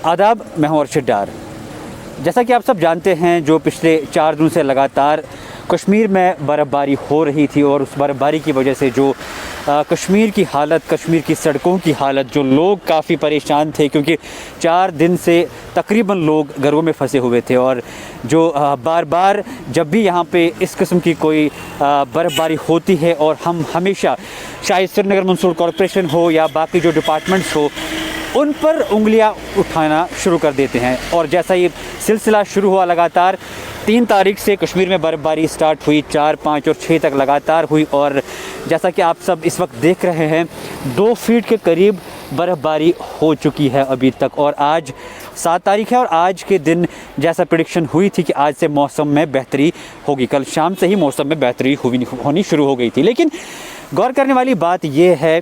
आदाब, मैं हूं अर्शद डार। जैसा कि आप सब जानते हैं, जो पिछले 4 दिन से लगातार कश्मीर में बर्फ़बारी हो रही थी और उस बर्फ़बारी की वजह से जो कश्मीर की हालत, कश्मीर की सड़कों की हालत, जो लोग काफ़ी परेशान थे क्योंकि 4 दिन से तकरीबन लोग घरों में फंसे हुए थे। और जो बार बार जब भी यहाँ पे इस किस्म की कोई बर्फ़बारी होती है और हम हमेशा, चाहे श्रीनगर म्यूनसिपल कॉरपोरेशन हो या बाकी जो डिपार्टमेंट्स हो, उन पर उंगलियां उठाना शुरू कर देते हैं। और जैसा ये सिलसिला शुरू हुआ, लगातार 3 तारीख से कश्मीर में बर्फ़बारी स्टार्ट हुई, 4, 5 और 6 तक लगातार हुई। और जैसा कि आप सब इस वक्त देख रहे हैं, 2 फीट के करीब बर्फ़बारी हो चुकी है अभी तक। और आज 7 तारीख है और आज के दिन जैसा प्रेडिक्शन हुई थी कि आज से मौसम में बेहतरी होगी, कल शाम से ही मौसम में बेहतरी होनी शुरू हो गई थी। लेकिन गौर करने वाली बात यह है,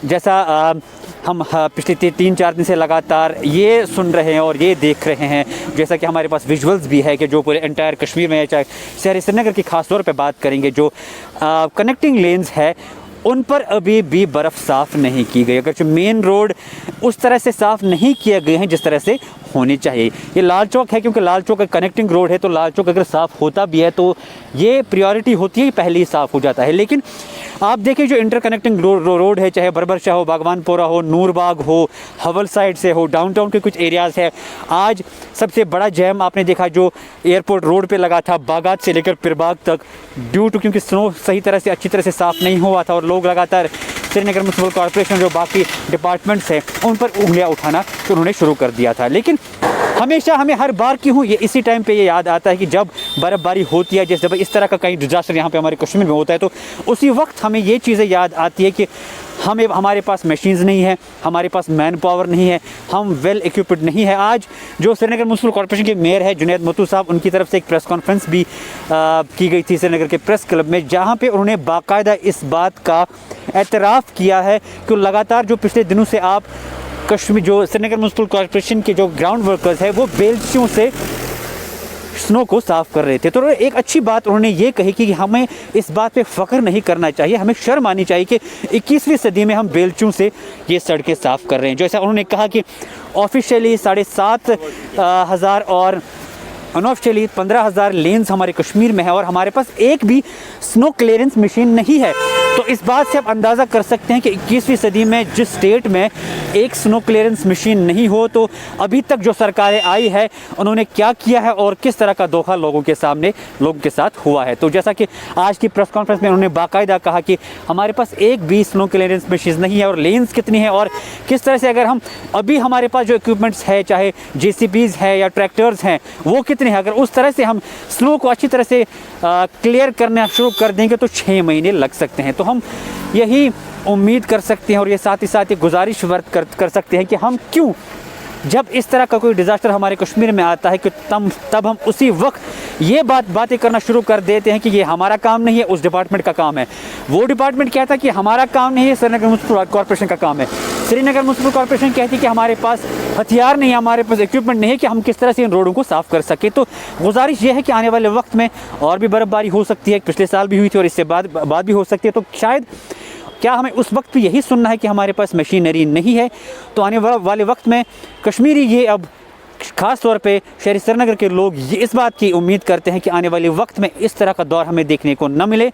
जैसा हम पिछले 3-4 दिन से लगातार ये सुन रहे हैं और ये देख रहे हैं, जैसा कि हमारे पास विजुअल्स भी है कि जो पूरे एंटायर कश्मीर में, चाहे शहर श्रीनगर की ख़ास तौर पे बात करेंगे, जो कनेक्टिंग लेन्स है उन पर अभी भी बर्फ़ साफ़ नहीं की गई। अगर जो मेन रोड उस तरह से साफ़ नहीं किए गए हैं जिस तरह से होनी चाहिए। ये लाल चौक है, क्योंकि लाल चौक एक कनेक्टिंग रोड है, तो लाल चौक अगर साफ़ होता भी है तो ये प्रायोरिटी होती है, पहले ही साफ़ हो जाता है। लेकिन आप देखिए, जो इंटरकनेक्टिंग रोड है, चाहे बरबरशाह हो, बागवानपोरा हो, नूरबाग हो, हवल साइड से हो, डाउनटाउन के कुछ एरियाज़ है, आज सबसे बड़ा जैम आपने देखा जो एयरपोर्ट रोड पे लगा था, बागात से लेकर पिरबाग तक, ड्यू टू क्योंकि स्नो सही तरह से, अच्छी तरह से साफ़ नहीं हुआ था और लोग लगातार श्रीनगर म्यूनसिपल कॉरपोरेशन, जो बाकी डिपार्टमेंट्स हैं, उन पर उंगलियां उठाना तो उन्होंने शुरू कर दिया था। लेकिन हमेशा हमें हर बार क्यों ये इसी टाइम पे ये याद आता है कि जब बर्फ़बारी होती है, जैसे जब इस तरह का कहीं डिज़ास्टर यहाँ पे हमारे कश्मीर में होता है, तो उसी वक्त हमें ये चीज़ें याद आती है कि हमारे पास मशीन्स नहीं है, हमारे पास मैन पावर नहीं है, हम वेल इक्विप्ड नहीं है। आज जो श्रीनगर म्यूनसिपल कॉरपोरेशन के मेयर है जुनैद मत्तू साहब, उनकी तरफ से एक प्रेस कॉन्फ्रेंस भी की गई थी श्रीनगर के प्रेस क्लब में, जहाँ पे उन्होंने बाकायदा इस बात का एतराफ़ किया है कि लगातार जो पिछले दिनों से आप कश्मीर, जो श्रीनगर म्यूनसिपल कॉरपोरेशन के जो ग्राउंड वर्कर्स हैं, वो बेल्चियों से स्नो को साफ़ कर रहे थे। तो एक अच्छी बात उन्होंने ये कही कि हमें इस बात पे फ़ख्र नहीं करना चाहिए, हमें शर्म आनी चाहिए कि 21वीं सदी में हम बेल्चों से ये सड़कें साफ़ कर रहे हैं। जैसा उन्होंने कहा कि ऑफिशियली 7,500 और अनऑफिशियली 15,000 लेन्स हमारे कश्मीर में है और हमारे पास एक भी स्नो क्लियरेंस मशीन नहीं है। तो इस बात से आप अंदाज़ा कर सकते हैं कि 21वीं सदी में जिस स्टेट में एक स्नो क्लियरेंस मशीन नहीं हो, तो अभी तक जो सरकारें आई है उन्होंने क्या किया है और किस तरह का धोखा लोगों के साथ हुआ है। तो जैसा कि आज की प्रेस कॉन्फ्रेंस में उन्होंने बाकायदा कहा कि हमारे पास एक भी स्नो क्लियरेंस मशीन नहीं है और लेन्स कितनी है और किस तरह से, अगर हम अभी हमारे पास जो इक्विपमेंट्स है, चाहे JCBs है या ट्रैक्टर्स हैं, वो कितने हैं, अगर उस तरह से हम स्नो को अच्छी तरह से क्लियर करना शुरू कर देंगे तो 6 महीने लग सकते हैं। तो हम यही उम्मीद कर सकते हैं और ये साथ ही साथ ये गुजारिश कर सकते हैं कि हम क्यों, जब इस तरह का कोई डिज़ास्टर हमारे कश्मीर में आता है, कि तब हम उसी वक्त ये बातें करना शुरू कर देते हैं कि ये हमारा काम नहीं है, उस डिपार्टमेंट का काम है। वो डिपार्टमेंट कहता है कि हमारा काम नहीं है, श्रीनगर म्यूनसिपल कॉरपोरेशन का काम है। श्रीनगर म्यूनसिपल कॉरपोरेशन कहती है कि हमारे पास हथियार नहीं है, हमारे पास इक्विपमेंट नहीं है कि हम किस तरह से इन रोडों को साफ़ कर सकें। तो गुजारिश ये है कि आने वाले वक्त में और भी बर्फ़बारी हो सकती है, पिछले साल भी हुई थी और इससे बाद भी हो सकती है। तो शायद क्या हमें उस वक्त भी यही सुनना है कि हमारे पास मशीनरी नहीं है? तो आने वाले वक्त में कश्मीरी, ये अब ख़ास तौर पे शहर श्रीनगर के लोग ये इस बात की उम्मीद करते हैं कि आने वाले वक्त में इस तरह का दौर हमें देखने को न मिले,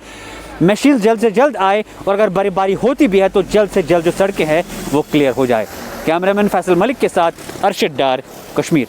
मशीन जल्द से जल्द आए और अगर बर्फ़बारी होती भी है तो जल्द से जल्द जो सड़कें हैं वो क्लियर हो जाए। कैमरामैन फैसल मलिक के साथ अर्शद डार, कश्मीर।